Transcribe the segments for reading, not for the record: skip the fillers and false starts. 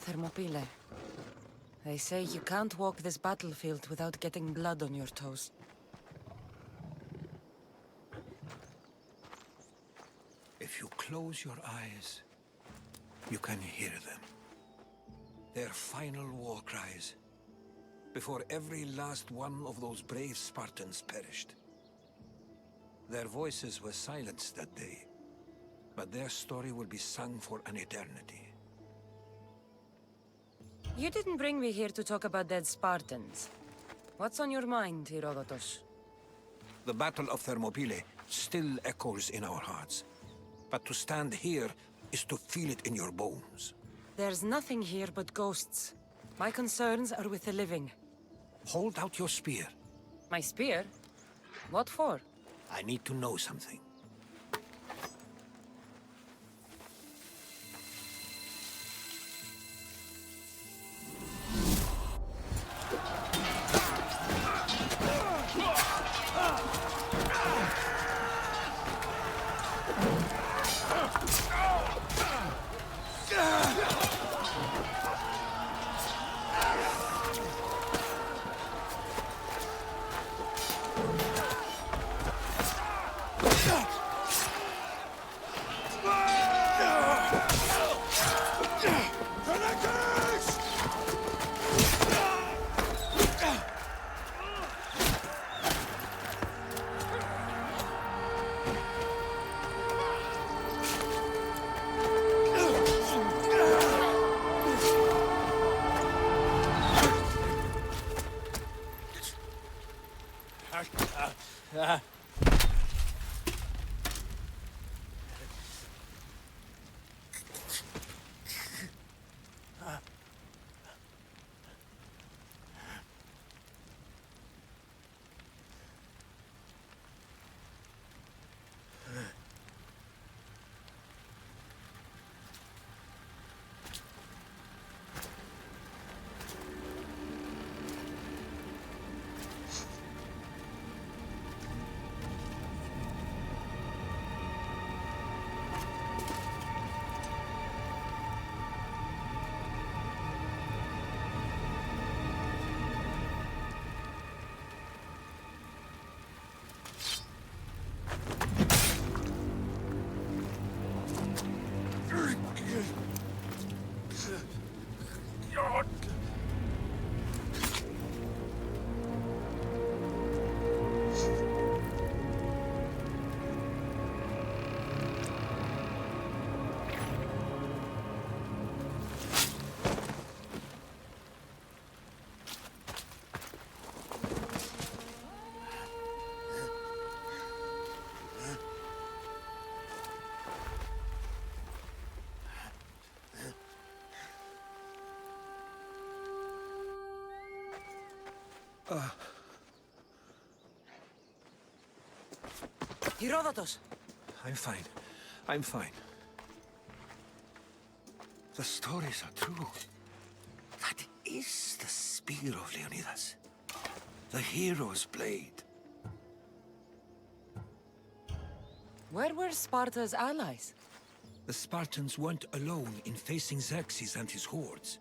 Thermopylae. They say you can't walk this battlefield without getting blood on your toes. If you close your eyes, you can hear them. Their final war cries, before every last one of those brave Spartans perished. Their voices were silenced that day, but their story will be sung for an eternity. You didn't bring me here to talk about dead Spartans. What's on your mind, Herodotus? The Battle of Thermopylae still echoes in our hearts. But to stand here is to feel it in your bones. There's nothing here but ghosts. My concerns are with the living. Hold out your spear. My spear? What for? I need to know something. Herodotus! I'm fine. I'm fine. The stories are true. That is the spear of Leonidas. The hero's blade. Where were Sparta's allies? The Spartans weren't alone in facing Xerxes and his hordes.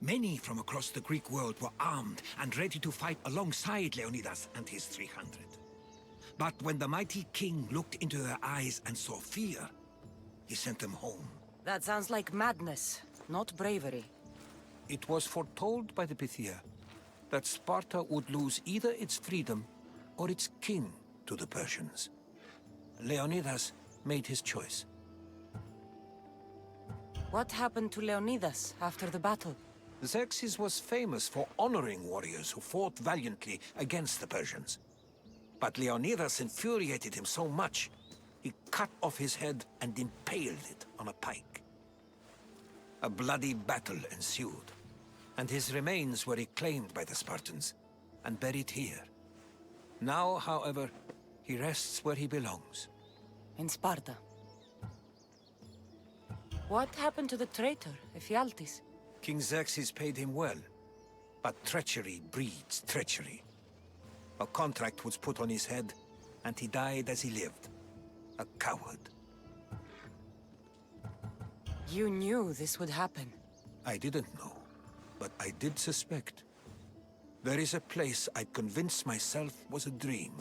Many from across the Greek world were armed and ready to fight alongside Leonidas and his 300. But when the mighty king looked into their eyes and saw fear, he sent them home. That sounds like madness, not bravery. It was foretold by the Pythia that Sparta would lose either its freedom or its king to the Persians. Leonidas made his choice. What happened to Leonidas after the battle? Xerxes was famous for honoring warriors who fought valiantly against the Persians. But Leonidas infuriated him so much, he cut off his head and impaled it on a pike. A bloody battle ensued, and his remains were reclaimed by the Spartans and buried here. Now, however, he rests where he belongs. In Sparta. What happened to the traitor, Ephialtes? King Xerxes paid him well, but treachery breeds treachery. A contract was put on his head, and he died as he lived. A coward. You knew this would happen. I didn't know, but I did suspect. There is a place I'd convinced myself was a dream.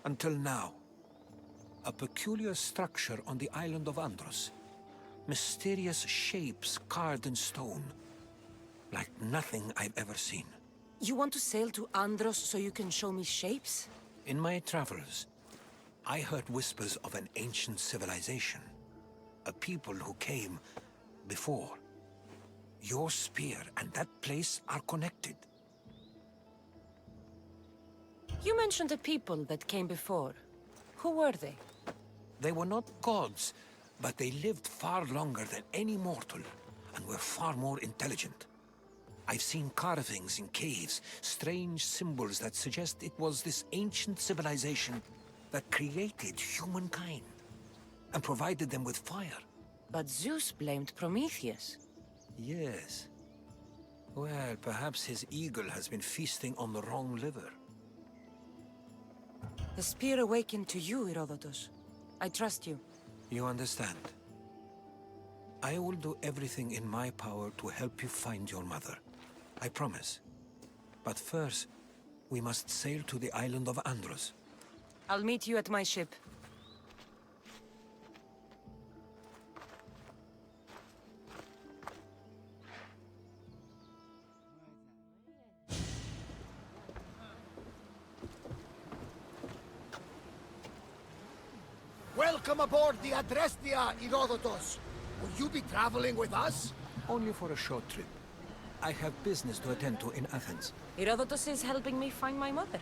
Until now. A peculiar structure on the island of Andros. Mysterious shapes carved in stone. Like nothing I've ever seen. You want to sail to Andros so you can show me shapes? In my travels, I heard whispers of an ancient civilization. A people who came before. Your spear and that place are connected. You mentioned a people that came before. Who were they? They were not gods, but they lived far longer than any mortal, and were far more intelligent. I've seen carvings in caves, strange symbols that suggest it was this ancient civilization that created humankind, and provided them with fire. But Zeus blamed Prometheus. Yes. Well, perhaps his eagle has been feasting on the wrong liver. The spear awakened to you, Herodotus. I trust you. You understand. I will do everything in my power to help you find your mother. I promise. But first, we must sail to the island of Andros. I'll meet you at my ship. Welcome aboard the Adrestia, Herodotus. Will you be traveling with us? Only for a short trip. I have business to attend to in Athens. Herodotus is helping me find my mother.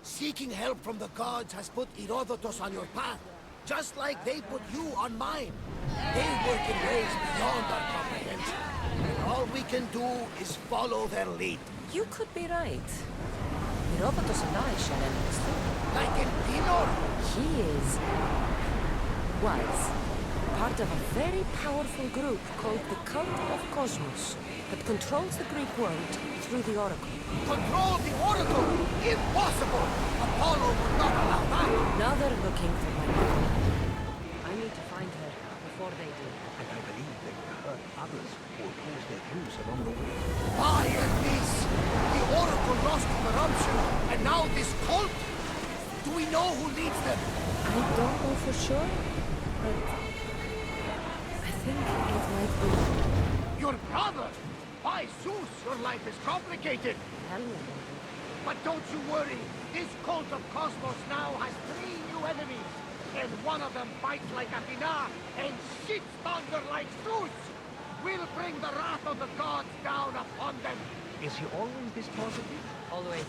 Seeking help from the gods has put Herodotus on your path, just like they put you on mine. They work in ways beyond our comprehension, and all we can do is follow their lead. You could be right. Herodotus and I share enemies too. Like in Dinor. He was part of a very powerful group called the Cult of Cosmos that controls the Greek world through the Oracle. Control the Oracle! Impossible! Apollo would not allow that! Now they're looking for my mother. I need to find her before they do. And I believe they will hurt others who oppose their views along the way. Why at this? The Oracle lost corruption, and now this cult? Do we know who leads them? I don't know for sure, but I think it might be. Your brother! By Zeus, your life is complicated! Tell me about it. But don't you worry, this cult of Cosmos now has 3 new enemies, and one of them fights like Athena and shits thunder like Zeus! We'll bring the wrath of the gods down upon them! Is he always this positive? Always.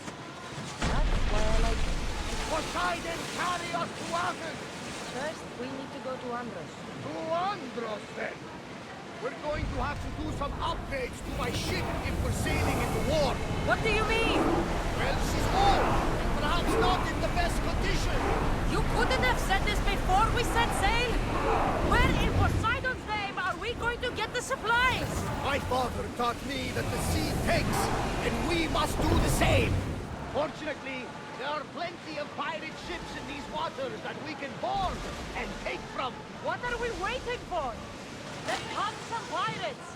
That's why I like him. Poseidon, carry us to Athens! First, we need to go to Andros. To Andros, then! We're going to have to do some upgrades to my ship if we're sailing into war. What do you mean? Well, she's old, and perhaps not in the best condition. You couldn't have said this before we set sail? Where in Poseidon's name are we going to get the supplies? My father taught me that the sea takes, and we must do the same. Fortunately, there are plenty of pirate ships in these waters that we can board and take from. What are we waiting for? Let's hunt some pirates!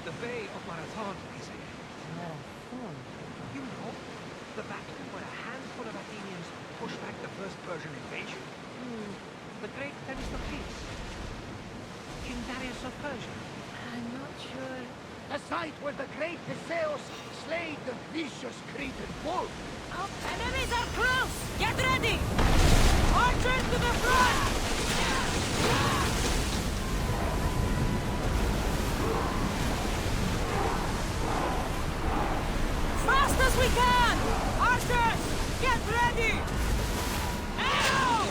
The Bay of Marathon, is it? Marathon? You know, the battle where a handful of Athenians pushed back the first Persian invasion. The great Themistocles. King Darius of Persia. I'm not sure. The site where the great Theseus slayed the vicious Cretan bull. Our enemies are close! Get ready! Archers to the front! Fast as we can! Archers, get ready! Arrow!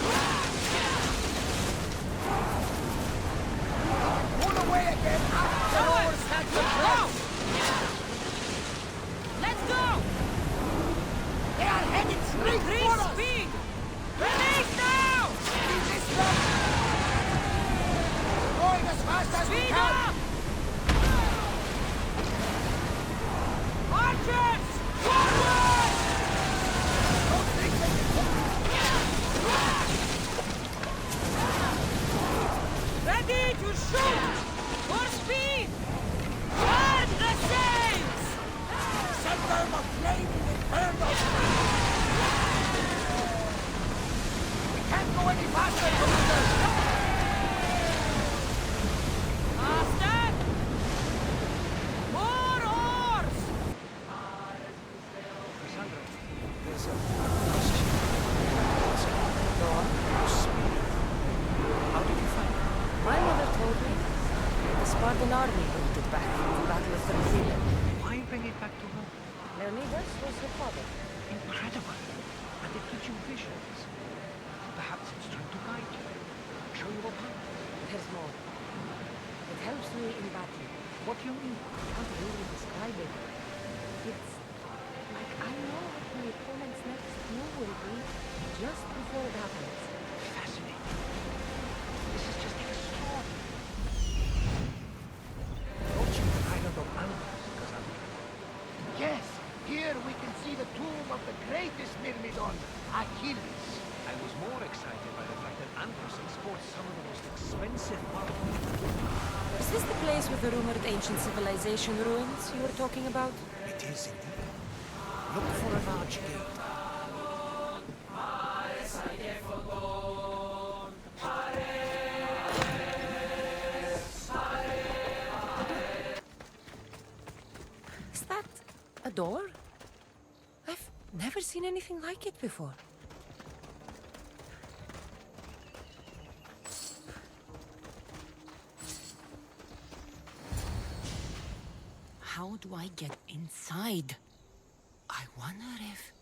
Pull away again after the oars had the Go! Let's go! They are headed straight for Increase us! speed! Release now! Resist them! Going as fast as we Speed can! up! be the tomb of the greatest Myrmidon, Achilles. I was more excited by the fact that Anderson sports some of the most expensive weapons. Is this the place with the rumored ancient civilization ruins you were talking about? It is indeed. Look for a large gate. Is that a door? I've never seen anything like it before. How do I get inside? I wonder if...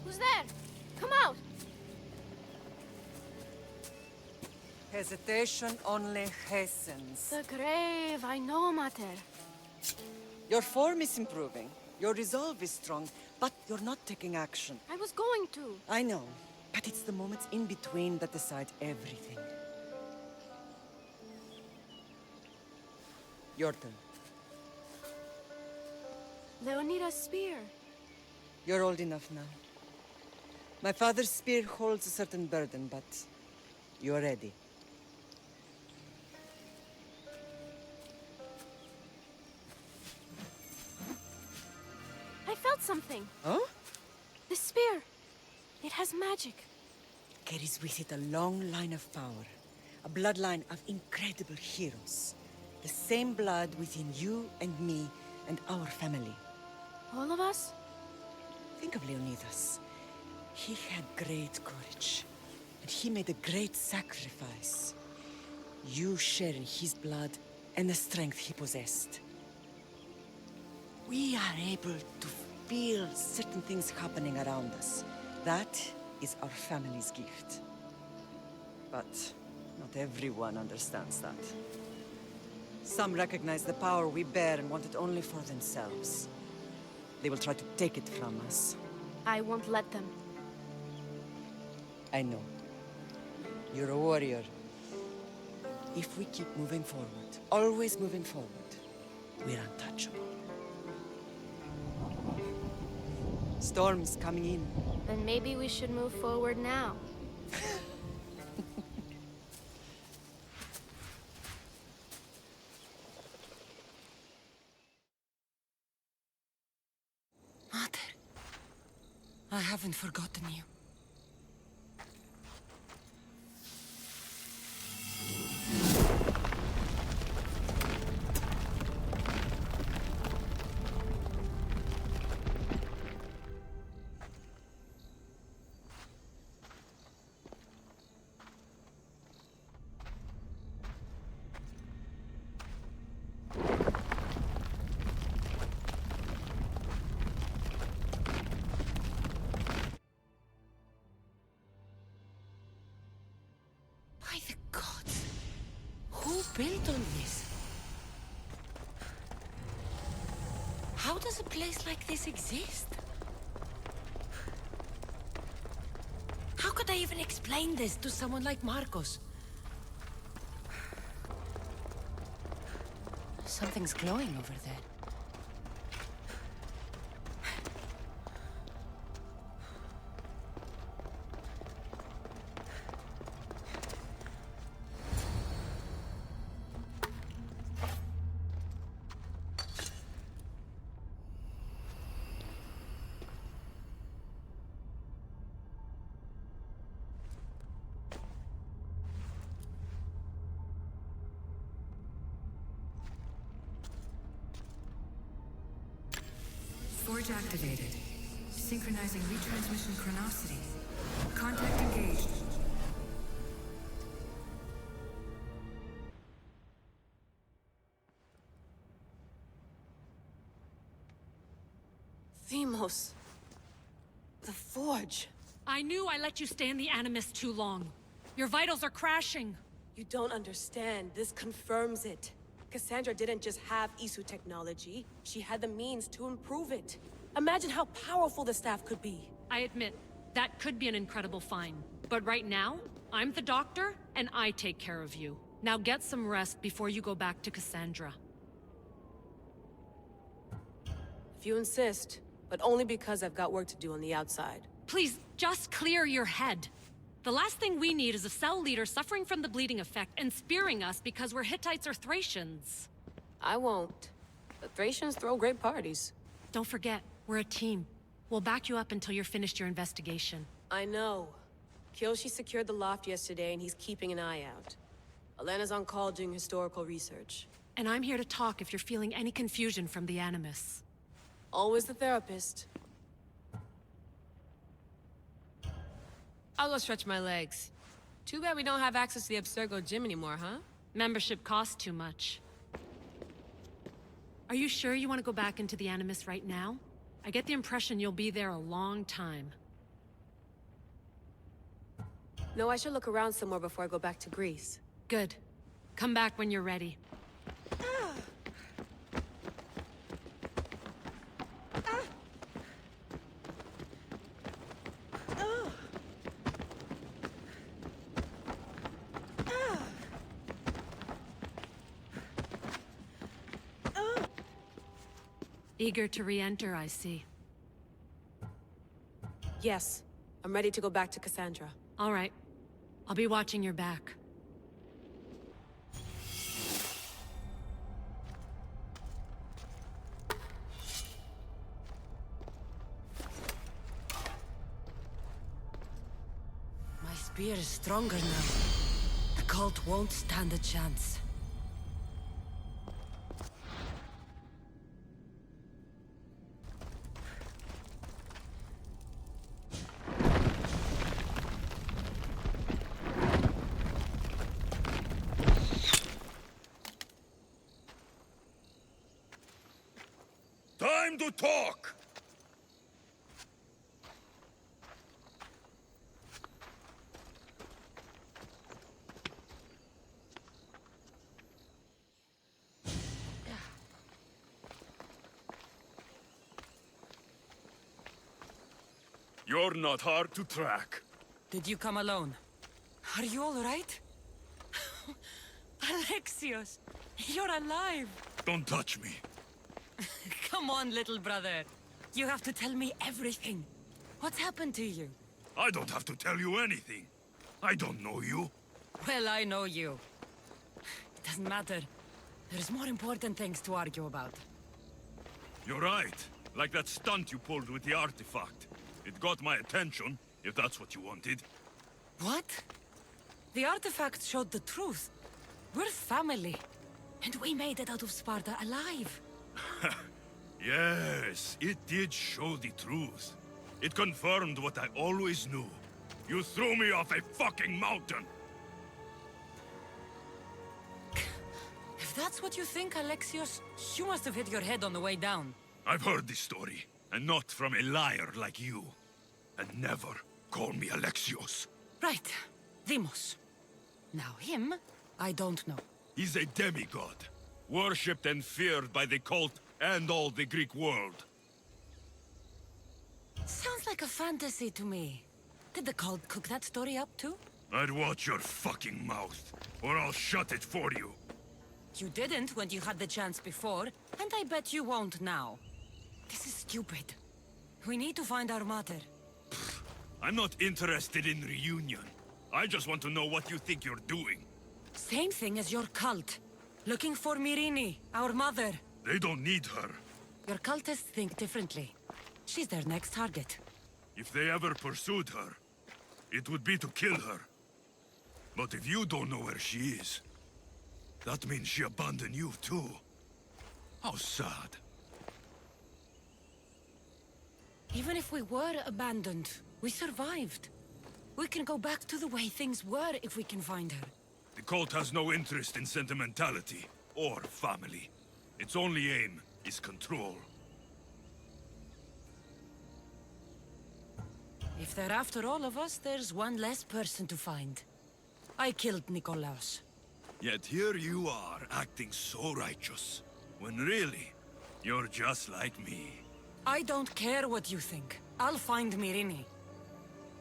Who's there? Come out! Hesitation only hastens. The grave, I know, Mater. Your form is improving. Your resolve is strong, but you're not taking action. I was going to. I know, but it's the moments in between that decide everything. Your turn. Leonida's spear. You're old enough now. My father's spear holds a certain burden, but you're ready. I felt something. Huh? The spear. It has magic. Carries with it a long line of power. A bloodline of incredible heroes. The same blood within you and me and our family. All of us? Think of Leonidas. He had great courage. And he made a great sacrifice. You share in his blood and the strength he possessed. We are able to feel certain things happening around us. That is our family's gift. But not everyone understands that. Some recognize the power we bear and want it only for themselves. They will try to take it from us. I won't let them. I know. You're a warrior. If we keep moving forward, always moving forward, we're untouchable. Storm's coming in. Then maybe we should move forward now. Mother, I haven't forgotten you. By the gods, who built all this? How does a place like this exist? How could I even explain this to someone like Marcos? Something's glowing over there. Forge activated. Synchronizing retransmission chronicity. Contact engaged. Themos. The Forge. I knew I let you stay in the Animus too long. Your vitals are crashing. You don't understand. This confirms it. Cassandra didn't just have Isu technology, she had the means to improve it. Imagine how powerful the staff could be. I admit, that could be an incredible find. But right now, I'm the doctor, and I take care of you. Now get some rest before you go back to Cassandra. If you insist, but only because I've got work to do on the outside. Please, just clear your head. The last thing we need is a cell leader suffering from the bleeding effect and spearing us because we're Hittites or Thracians. I won't. The Thracians throw great parties. Don't forget, we're a team. We'll back you up until you're finished your investigation. I know. Kyoshi secured the loft yesterday and he's keeping an eye out. Elena's on call doing historical research. And I'm here to talk if you're feeling any confusion from the Animus. Always the therapist. I'll go stretch my legs. Too bad we don't have access to the Abstergo gym anymore, huh? Membership costs too much. Are you sure you want to go back into the Animus right now? I get the impression you'll be there a long time. No, I should look around somewhere before I go back to Greece. Good. Come back when you're ready. Eager to re-enter, I see. Yes, I'm ready to go back to Cassandra. All right. I'll be watching your back. My spear is stronger now. The cult won't stand a chance. Time to talk! You're not hard to track. Did you come alone? Are you all right? Alexios, you're alive! Don't touch me. Come on, little brother. You have to tell me everything. What's happened to you? I don't have to tell you anything. I don't know you. Well, I know you. It doesn't matter. There's more important things to argue about. You're right. Like that stunt you pulled with the artifact. It got my attention, if that's what you wanted. What? The artifact showed the truth. We're family. And we made it out of Sparta alive. Yes, it did show the truth. It confirmed what I always knew. You threw me off a fucking mountain! If that's what you think, Alexios, you must have hit your head on the way down. I've heard this story, and not from a liar like you. And never call me Alexios. Right. Demos. Now him, I don't know. He's a demigod, worshipped and feared by the cult and all the Greek world. Sounds like a fantasy to me. Did the cult cook that story up too? I'd watch your fucking mouth, or I'll shut it for you. You didn't when you had the chance before, and I bet you won't now. This is stupid. We need to find our mother. I'm not interested in reunion. I just want to know what you think you're doing. Same thing as your cult. Looking for Myrine, our mother. They don't need her. Your cultists think differently. She's their next target. If they ever pursued her, it would be to kill her. But if you don't know where she is, that means she abandoned you too. How sad. Even if we were abandoned, we survived. We can go back to the way things were if we can find her. The cult has no interest in sentimentality or family. Its only aim is control. If they're after all of us, there's one less person to find. I killed Nikolaos. Yet here you are, acting so righteous, when really, you're just like me. I don't care what you think. I'll find Mirini.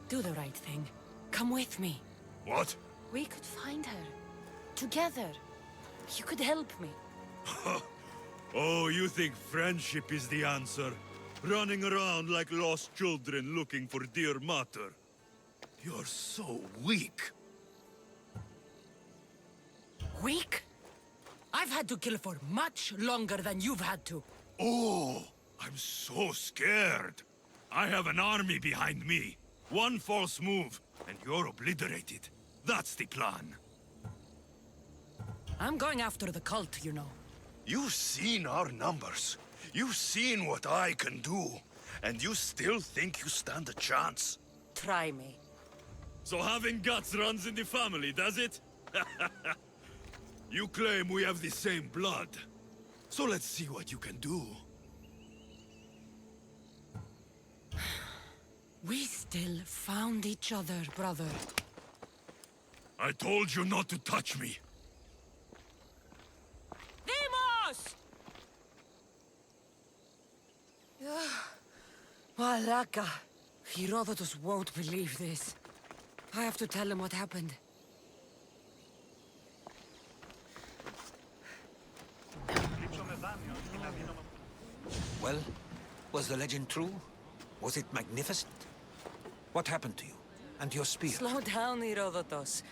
Do the right thing. Come with me. What? We could find her. Together. You could help me. Oh, you think friendship is the answer? Running around like lost children looking for dear mater. You're so weak. Weak? I've had to kill for much longer than you've had to. Oh, I'm so scared. I have an army behind me. One false move, and you're obliterated. That's the plan. I'm going after the cult, you know. You've seen our numbers. You've seen what I can do. And you still think you stand a chance? Try me. So having guts runs in the family, does it? You claim we have the same blood. So let's see what you can do. We still found each other, brother. I told you not to touch me. Demos! Malaka. Herodotus won't believe this. I have to tell him what happened. Well, was the legend true? Was it magnificent? What happened to you? And your spear? Slow down, Herodotus.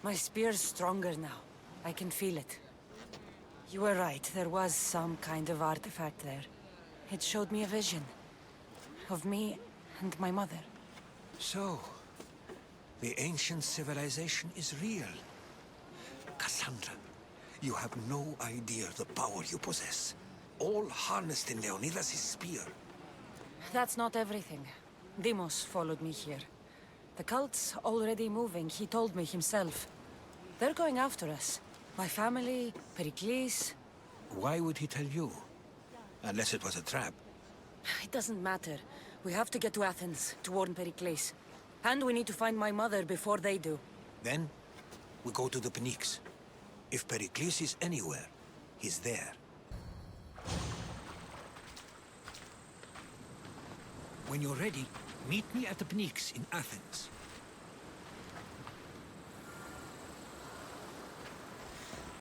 My spear's stronger now. I can feel it. You were right, there was some kind of artifact there. It showed me a vision. Of me and my mother. So, the ancient civilization is real. Cassandra, you have no idea the power you possess. All harnessed in Leonidas' spear. That's not everything. Demos followed me here. The cult's already moving, he told me himself. They're going after us. My family, Pericles. Why would he tell you? Unless it was a trap. It doesn't matter. We have to get to Athens, to warn Pericles. And we need to find my mother before they do. Then, we go to the Pnyx. If Pericles is anywhere, he's there. When you're ready, meet me at the Pnyx in Athens.